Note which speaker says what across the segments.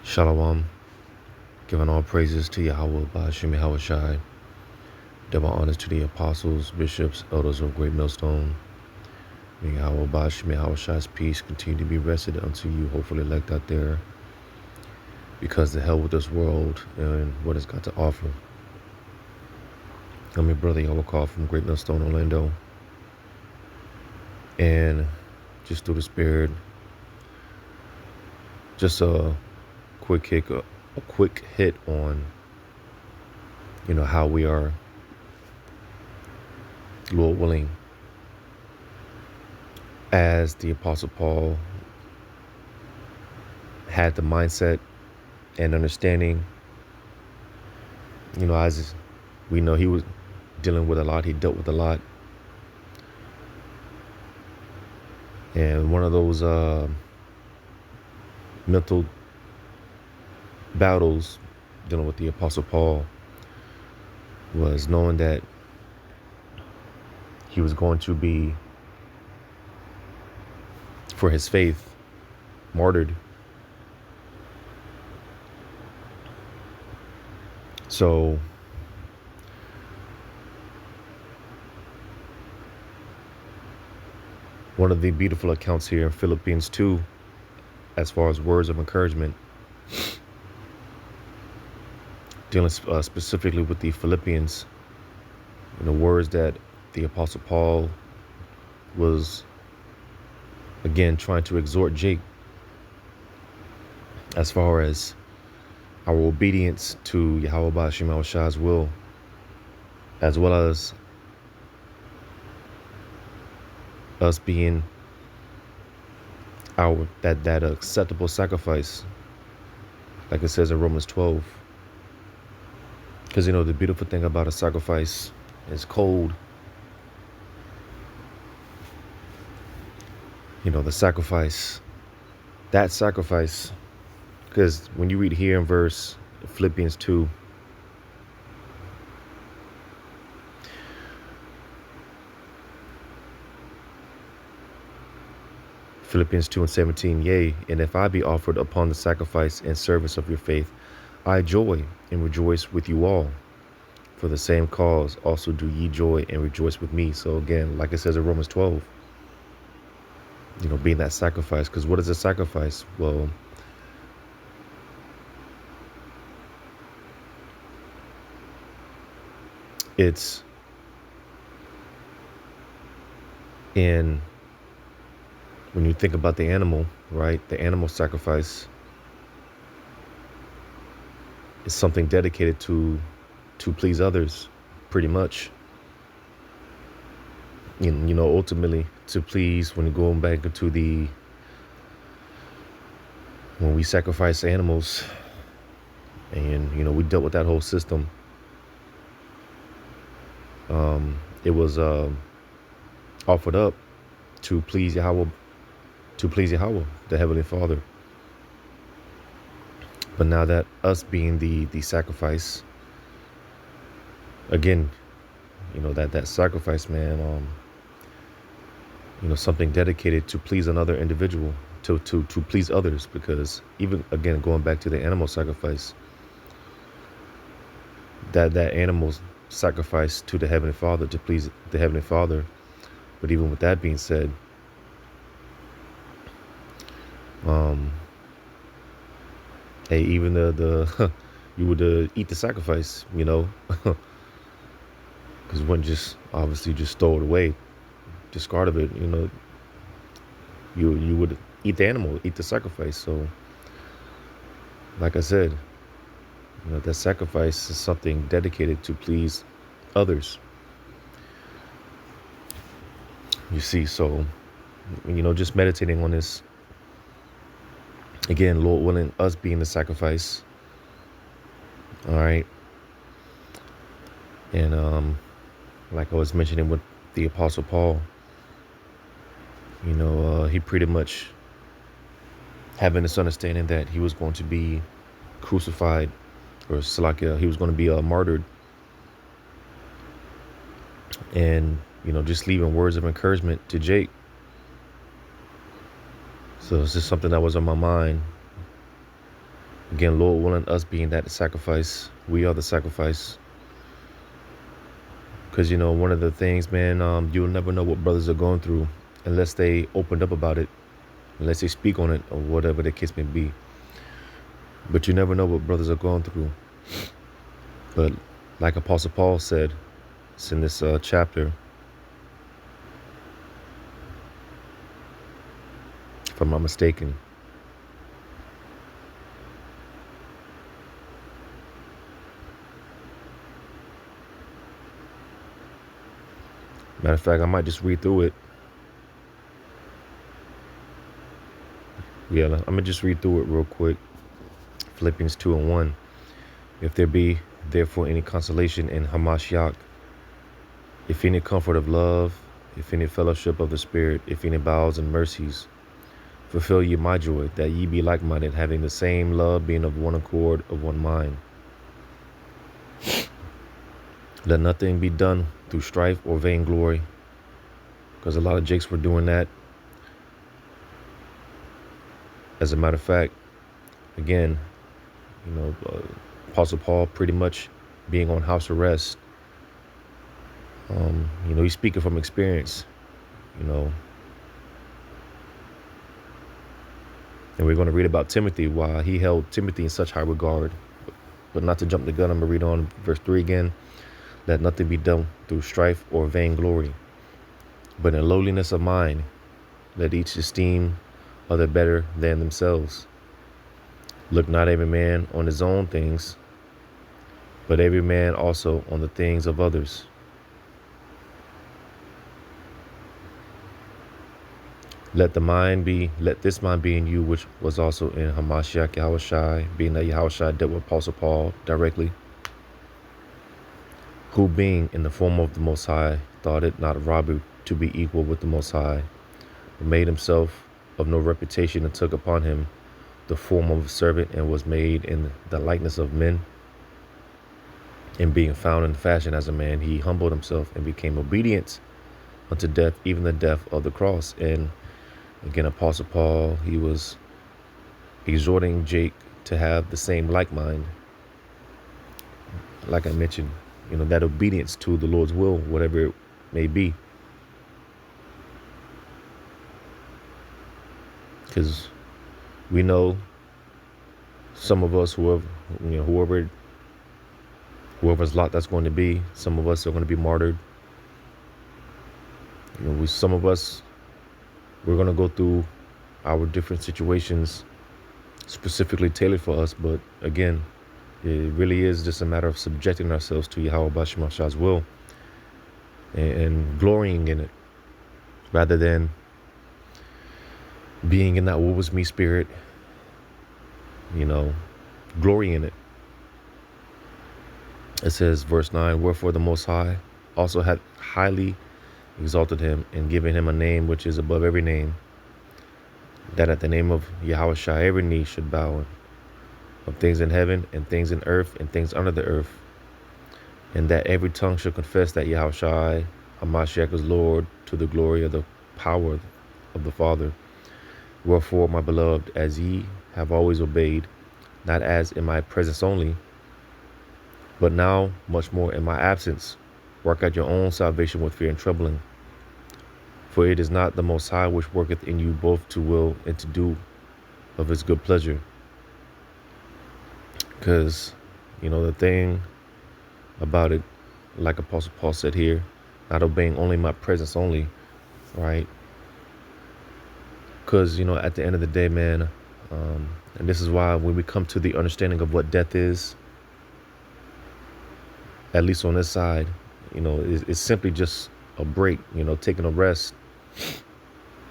Speaker 1: Shalom, giving all praises to Yahweh, Ba'ashim Yahweh Shai. Double honors to the apostles, bishops, elders of Great Millstone. May Yahweh, Ba'ashim Yahweh Shai's peace continue to be rested unto you, hopefully elect out there, because the hell with this world and what it's got to offer. I'm your brother Yahweh Call from Great Millstone, Orlando. And just through the spirit, just a quick hit on, how we are, Lord willing, as the Apostle Paul had the mindset and understanding, as we know, he was dealing with a lot, he dealt with a lot. And one of those mental battles dealing with the Apostle Paul was knowing that he was going to be, for his faith, martyred. So one of the beautiful accounts here in Philippians 2, as far as words of encouragement, dealing specifically with the Philippians, words that the Apostle Paul was, again, trying to exhort Jake as far as our obedience to Yahweh Ba'ashim Yahweh Shai's will, as well as us being that acceptable sacrifice, like it says in Romans 12. Because the beautiful thing about a sacrifice is cold. The sacrifice, because when you read here in verse Philippians 2, Philippians 2 and 17, yea, and if I be offered upon the sacrifice and service of your faith, I joy and rejoice with you all. For the same cause also do ye joy and rejoice with me. So again, like it says in Romans 12, being that sacrifice. Because what is a sacrifice? Well, it's when you think about the animal, right? The animal sacrifice is something dedicated to please others, pretty much. Ultimately to please, when you're going back into when we sacrifice animals, and we dealt with that whole system. It was offered up to please Yahweh, the Heavenly Father. But now that us being the sacrifice, again, that sacrifice, man, something dedicated to please another individual, to please others. Because even, again, going back to the animal sacrifice, that animal sacrifice to the Heavenly Father, to please the Heavenly Father. But even with that being said, hey, even the you would eat the sacrifice, because you wouldn't just obviously just throw it away, discard of it. You would eat the animal, eat the sacrifice. So, like I said, that sacrifice is something dedicated to please others. You see, so, just meditating on this, again, Lord willing, us being the sacrifice. All right. And like I was mentioning with the Apostle Paul, he pretty much having this understanding that he was going to be crucified, or Salakia, he was going to be martyred. And, just leaving words of encouragement to Jake. So it's just something that was on my mind. Again, Lord willing, us being that sacrifice, we are the sacrifice. Because, one of the things, man, you'll never know what brothers are going through unless they opened up about it, unless they speak on it, or whatever the case may be. But you never know what brothers are going through. But like Apostle Paul said, it's in this chapter, if I'm not mistaken. Matter of fact, I might just read through it. Yeah, I'm going to just read through it real quick. Philippians 2:1. If there be therefore any consolation in Hamashiach, if any comfort of love, if any fellowship of the Spirit, if any bowels and mercies, fulfill ye my joy, that ye be like-minded, having the same love, being of one accord, of one mind. Let nothing be done through strife or vainglory, because a lot of jakes were doing that. As a matter of fact, again, Apostle Paul pretty much being on house arrest. He's speaking from experience, and we're going to read about Timothy, why he held Timothy in such high regard. But not to jump the gun, I'm going to read on verse 3 again. Let nothing be done through strife or vainglory, but in lowliness of mind, let each esteem other better than themselves. Look not every man on his own things, but every man also on the things of others. Let this mind be in you, which was also in Hamashiach Yahushai, being that Yahushai dealt with Apostle Paul directly, who being in the form of the Most High, thought it not robbery to be equal with the Most High, but made himself of no reputation, and took upon him the form of a servant, and was made in the likeness of men. And being found in fashion as a man, he humbled himself and became obedient unto death, even the death of the cross. And again, Apostle Paul, he was exhorting Jake to have the same like mind. Like I mentioned, that obedience to the Lord's will, whatever it may be. Because we know some of us, whoever's lot that's going to be, some of us are going to be martyred. Some of us, we're going to go through our different situations specifically tailored for us. But again, it really is just a matter of subjecting ourselves to Yahweh Bashim Shah's will and glorying in it, rather than being in that woe was me spirit, glory in it. It says, verse 9, wherefore the Most High also had highly exalted him, and given him a name which is above every name, that at the name of Yahushua every knee should bow, of things in heaven and things in earth and things under the earth, and that every tongue should confess that Yahushua Hamashiach is Lord, to the glory of the power of the Father. Wherefore, my beloved, as ye have always obeyed, not as in my presence only, but now much more in my absence, work out your own salvation with fear and trembling. For it is not the Most High which worketh in you both to will and to do of his good pleasure. Because, the thing about it, like Apostle Paul said here, not obeying only my presence only, right? Because, at the end of the day, man, and this is why when we come to the understanding of what death is, at least on this side, it's simply just a break, taking a rest.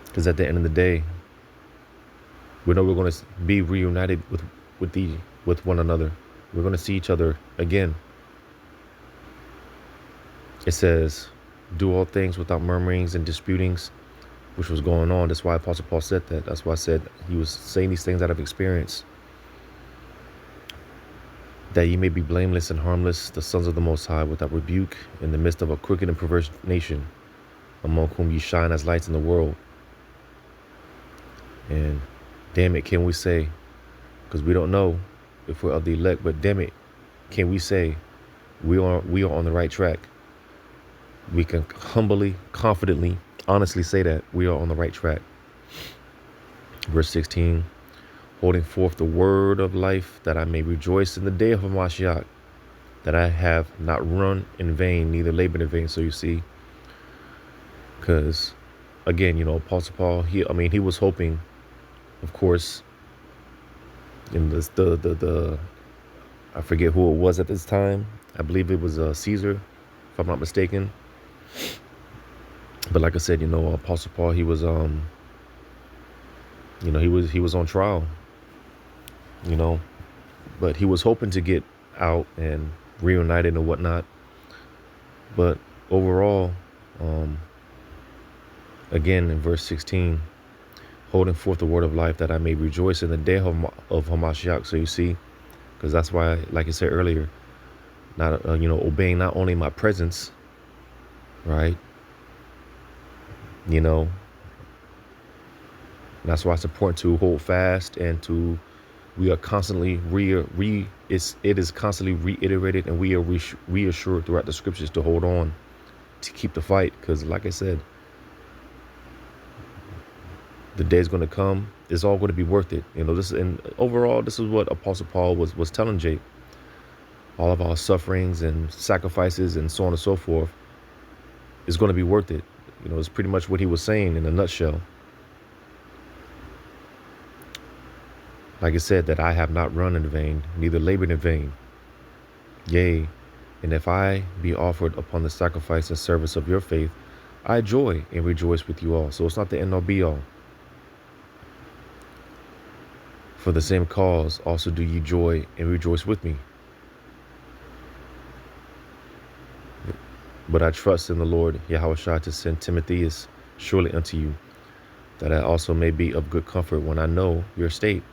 Speaker 1: Because at the end of the day, we know we're going to be reunited with one another. We're going to see each other again. It says, do all things without murmurings and disputings, which was going on. That's why Apostle Paul said that. That's why I said he was saying these things out of experience. That ye may be blameless and harmless, the sons of the Most High, without rebuke, in the midst of a crooked and perverse nation, among whom ye shine as lights in the world. And damn it, can we say, because we don't know, if we're of the elect, but damn it, can we say we are on the right track? We can humbly, confidently, honestly say that we are on the right track. Verse 16, holding forth the word of life, that I may rejoice in the day of Mashiach, that I have not run in vain, neither labored in vain. So you see, because again, Apostle Paul, he was hoping, of course, in this, the I forget who it was at this time. I believe it was Caesar, if I'm not mistaken. But like I said, Apostle Paul, he was he was on trial, you know, but he was hoping to get out and reunited and whatnot. But overall, again in verse 16, holding forth the word of life, that I may rejoice in the day of Hamashiach. So you see, because that's why, like I said earlier, not obeying not only my presence, right? That's why it's important to hold fast, and we are constantly it is constantly reiterated, and we are reassured throughout the scriptures to hold on, to keep the fight, because like I said, the day is going to come. It's all going to be worth it. And overall, this is what Apostle Paul was telling Jake. All of our sufferings and sacrifices and so on and so forth is going to be worth it. It's pretty much what he was saying in a nutshell. Like I said, that I have not run in vain, neither labored in vain. Yea, and if I be offered upon the sacrifice and service of your faith, I joy and rejoice with you all. So it's not the end all be all. For the same cause also do ye joy and rejoice with me. But I trust in the Lord Yahushua to send Timotheus surely unto you, that I also may be of good comfort when I know your state.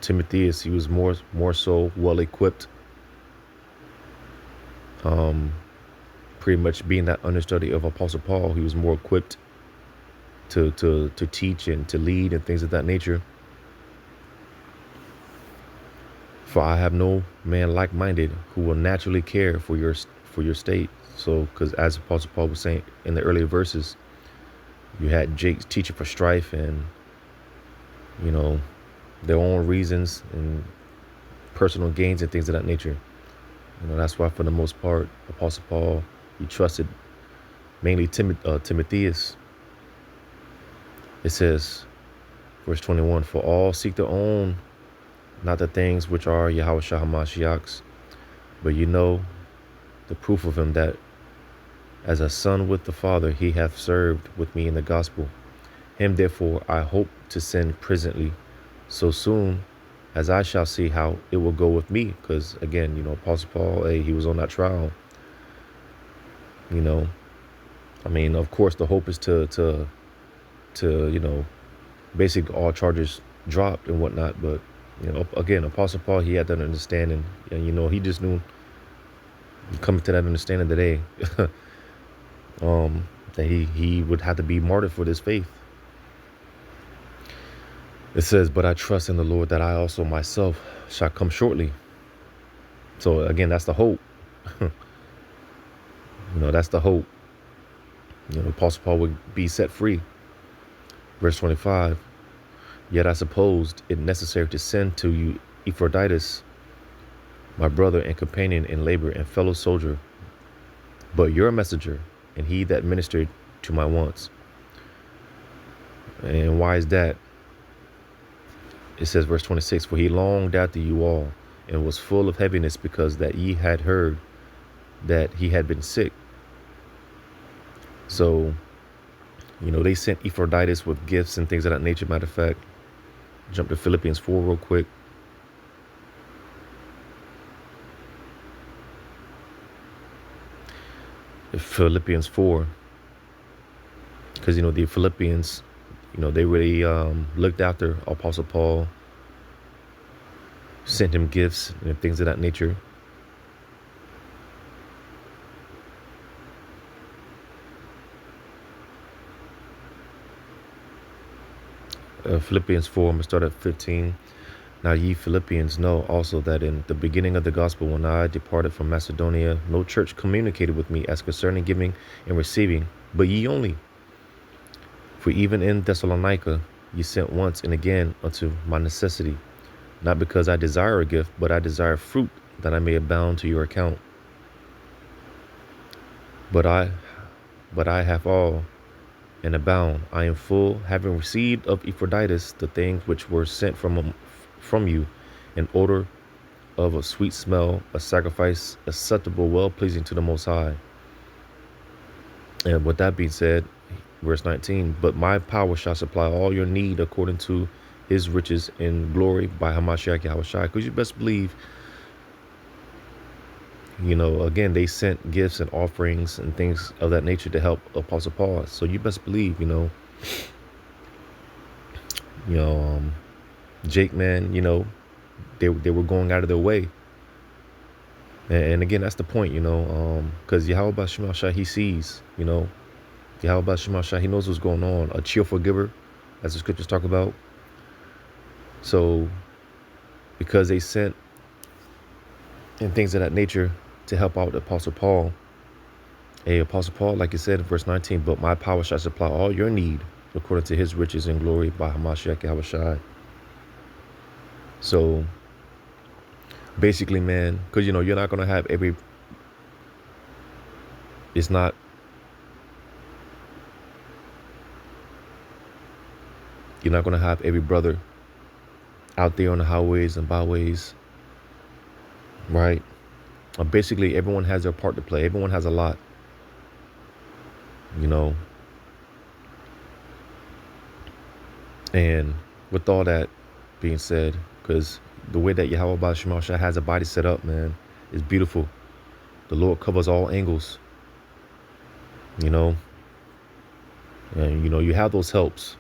Speaker 1: Timotheus, he was more so well equipped, pretty much being that understudy of Apostle Paul. He was more equipped to teach and to lead and things of that nature. For I have no man like-minded who will naturally care for your state. So, because as Apostle Paul was saying in the earlier verses, you had Jake teaching for strife and their own reasons and personal gains and things of that nature. That's why for the most part, Apostle Paul, he trusted mainly Timotheus. It says, verse 21, for all seek their own, not the things which are Yahushua HaMashiach's, but the proof of him, that as a son with the Father, he hath served with me in the gospel. Him therefore I hope to send presently, so soon as I shall see how it will go with me. Because again, Apostle Paul, he was on that trial. Of course, the hope is to basically all charges dropped and whatnot. But again, Apostle Paul, he had that understanding, and he just knew, coming to that understanding today, that he would have to be martyred for this faith. It says, but I trust in the Lord that I also myself shall come shortly. So again, that's the hope. That's the hope. Apostle Paul would be set free. Verse 25, yet I supposed it necessary to send to you Epaphroditus, my brother and companion in labor and fellow soldier, but your messenger, and he that ministered to my wants. And why is that? It says, verse 26, for he longed after you all, and was full of heaviness, because that ye had heard that he had been sick. So, they sent Epaphroditus with gifts and things of that nature. Matter of fact, jump to Philippians 4 real quick. Philippians 4, because the Philippians, they really looked after Apostle Paul, sent him gifts and things of that nature. Philippians 4, I'm going to start at 15. Now ye Philippians know also that in the beginning of the gospel, when I departed from Macedonia, no church communicated with me as concerning giving and receiving, but ye only. For even in Thessalonica ye sent once and again unto my necessity, not because I desire a gift, but I desire fruit, that I may abound to your account. But I have all and abound. I am full, having received of Epaphroditus the things which were sent from you, in order of a sweet smell, a sacrifice acceptable, well pleasing to the Most High. And with that being said, verse 19, but my power shall supply all your need according to his riches in glory by Hamashiach Yahushua. Because you best believe, again, they sent gifts and offerings and things of that nature to help Apostle Paul. So you best believe, Jake, man, they were going out of their way. And again, that's the point, because Yahweh Shema Shai, he sees, Yahweh Shema Shai, he knows what's going on. A cheerful giver, as the scriptures talk about. So because they sent and things of that nature to help out the Apostle Paul, Apostle Paul, like it said in verse 19, but my power shall supply all your need according to his riches and glory by Hamashiach Yahushua. So basically, man, because you're not going to have you're not going to have every brother out there on the highways and byways, right? Basically, everyone has their part to play. Everyone has a lot, And with all that being said, because the way that Yahweh Shema Shai has a body set up, man, is beautiful. The Lord covers all angles, and you have those helps.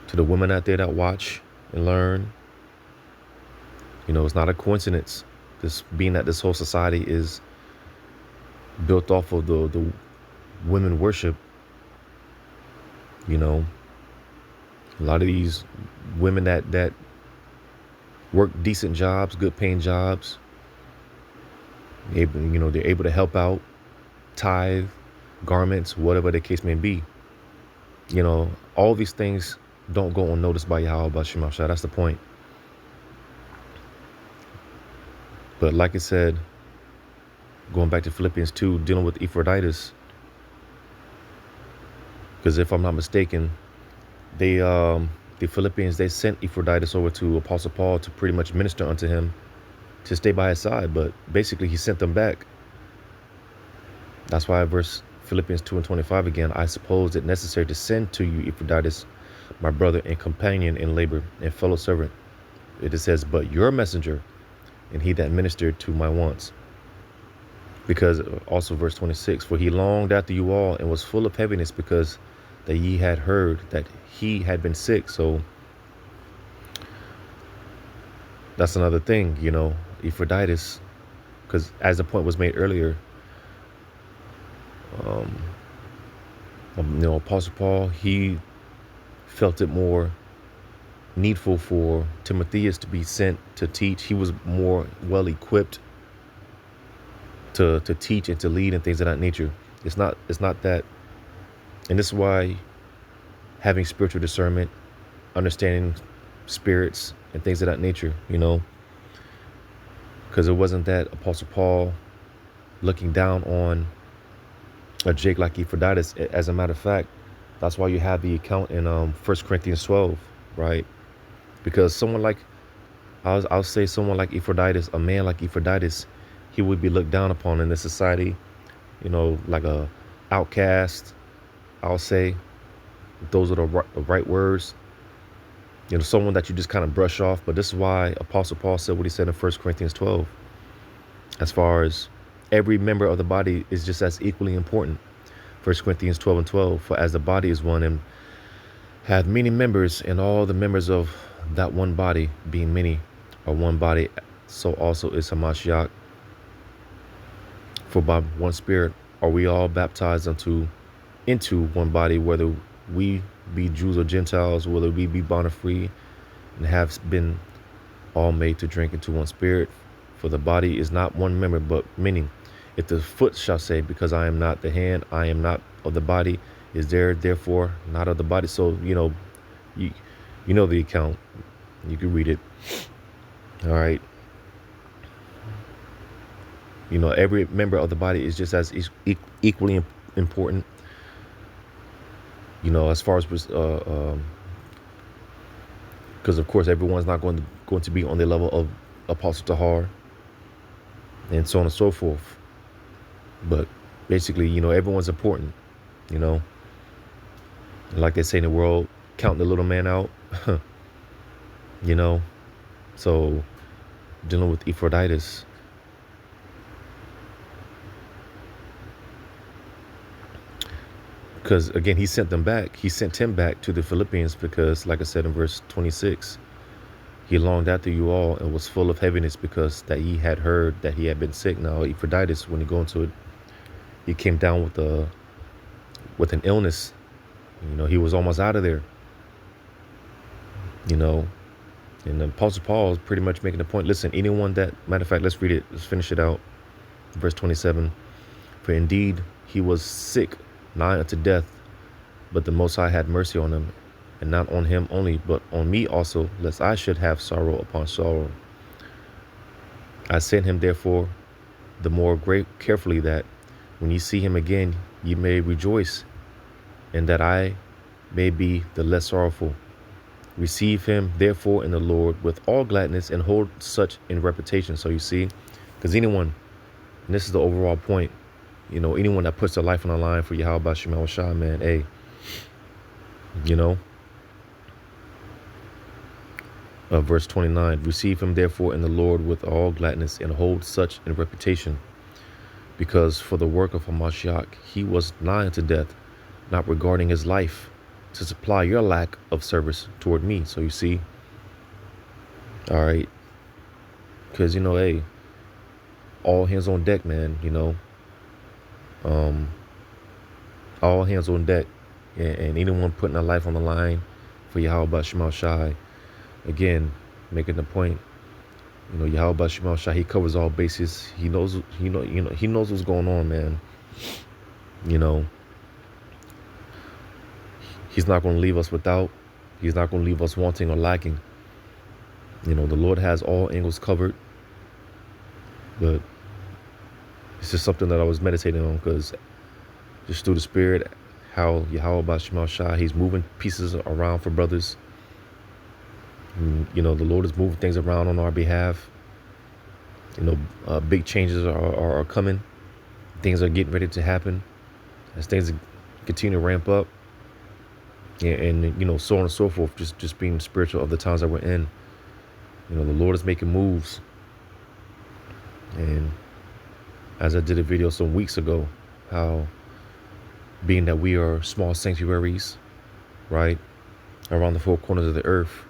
Speaker 1: To the women out there that watch and learn, it's not a coincidence. This being that this whole society is built off of the women worship. A lot of these women that work decent jobs, good paying jobs, they're able to help out, tithe, garments, whatever the case may be. All these things don't go unnoticed by Yahweh Shema Shai. That's the point. But like I said, going back to Philippians 2, dealing with Epaphroditus, because if I'm not mistaken, the Philippians, they sent Epaphroditus over to Apostle Paul to pretty much minister unto him, to stay by his side, but basically he sent them back. That's why Philippians 2 and 25 again, I suppose it necessary to send to you Epaphroditus, my brother and companion in labor and fellow servant. It says, but your messenger, and he that ministered to my wants. Because also verse 26, for he longed after you all and was full of heaviness, because that ye had heard that he had been sick. So that's another thing, Epaphroditus, because as the point was made earlier, Apostle Paul, he felt it more needful for Timotheus to be sent to teach. He was more well equipped to teach and to lead and things of that nature. It's not that, and this is why having spiritual discernment, understanding spirits and things of that nature, because it wasn't that Apostle Paul looking down on a Jake like Epaphroditus. As a matter of fact, that's why you have the account in 1 Corinthians 12, right? Because someone like, I'll say someone like Epaphroditus, a man like Epaphroditus, he would be looked down upon in this society, like a outcast, I'll say. Those are the right words. Someone that you just kind of brush off. But this is why Apostle Paul said what he said in 1 Corinthians 12. As far as every member of the body is just as equally important. 1 Corinthians 12 and 12. For as the body is one and hath many members, and all the members of that one body, being many, are one body, so also is Hamashiach. For by one Spirit are we all baptized into one body, whether we be Jews or Gentiles, whether we be bond or free, and have been all made to drink into one spirit. For the body is not one member, but many. If the foot shall say, because I am not the hand, I am not of the body, is there therefore not of the body? So, you, you know the account. You can read it. All right. Every member of the body is just as equally important. As far as because of course everyone's not going to be on the level of Apostle Tahar, and so on and so forth. But basically, everyone's important. Like they say in the world, counting the little man out. So dealing with Epaphroditus. Because again, he sent him back to the Philippians because, like I said in verse 26, he longed after you all and was full of heaviness because that he had heard that he had been sick. Now, Epaphroditus, when you go into it, he came down with an illness. He was almost out of there. And the Apostle Paul is pretty much making the point. Listen, anyone that, matter of fact, let's read it. Let's finish it out. Verse 27. For indeed he was sick, nigh unto death, but the Most High had mercy on him, and not on him only, but on me also, lest I should have sorrow upon sorrow. I sent him therefore the more great carefully, that when ye see him again, ye may rejoice, and that I may be the less sorrowful. Receive him therefore in the Lord with all gladness, and hold such in reputation. So you see, because anyone, and this is the overall point, anyone that puts their life on the line for Yahweh Bashim Shah, man, hey, verse 29, receive him therefore in the Lord with all gladness, and hold such in reputation, because for the work of Hamashiach he was nigh unto death, not regarding his life, to supply your lack of service toward me. So you see, all right, because hey, all hands on deck, man. All hands on deck, and anyone putting their life on the line for Yahweh Shema Shai. Again, making the point, Yahweh Shema Shai, he covers all bases. He knows, he knows what's going on, man. He's not going to leave us without. He's not going to leave us wanting or lacking. The Lord has all angles covered. But it's just something that I was meditating on, because just through the Spirit, how Yahweh Shema Shai, he's moving pieces around for brothers. And, the Lord is moving things around on our behalf. Big changes are coming. Things are getting ready to happen as things continue to ramp up. And so on and so forth, just being spiritual of the times that we're in. The Lord is making moves. And as I did a video some weeks ago, how being that we are small sanctuaries, right, around the four corners of the earth,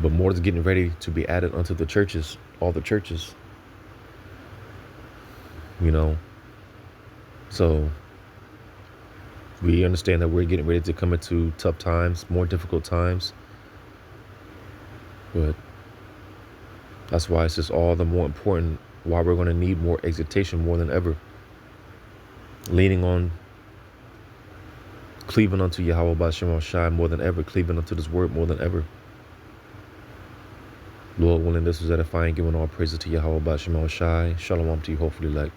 Speaker 1: but more is getting ready to be added unto the churches, all the churches, so we understand that we're getting ready to come into tough times, more difficult times. But that's why it's just all the more important, why we're going to need more exhortation more than ever. Leaning on, cleaving unto Yahweh Bashim Shai more than ever, cleaving unto this word more than ever. Lord willing, this was edifying, giving all praises to Yahweh Bashim Shai. Shalom to you, hopefully, like.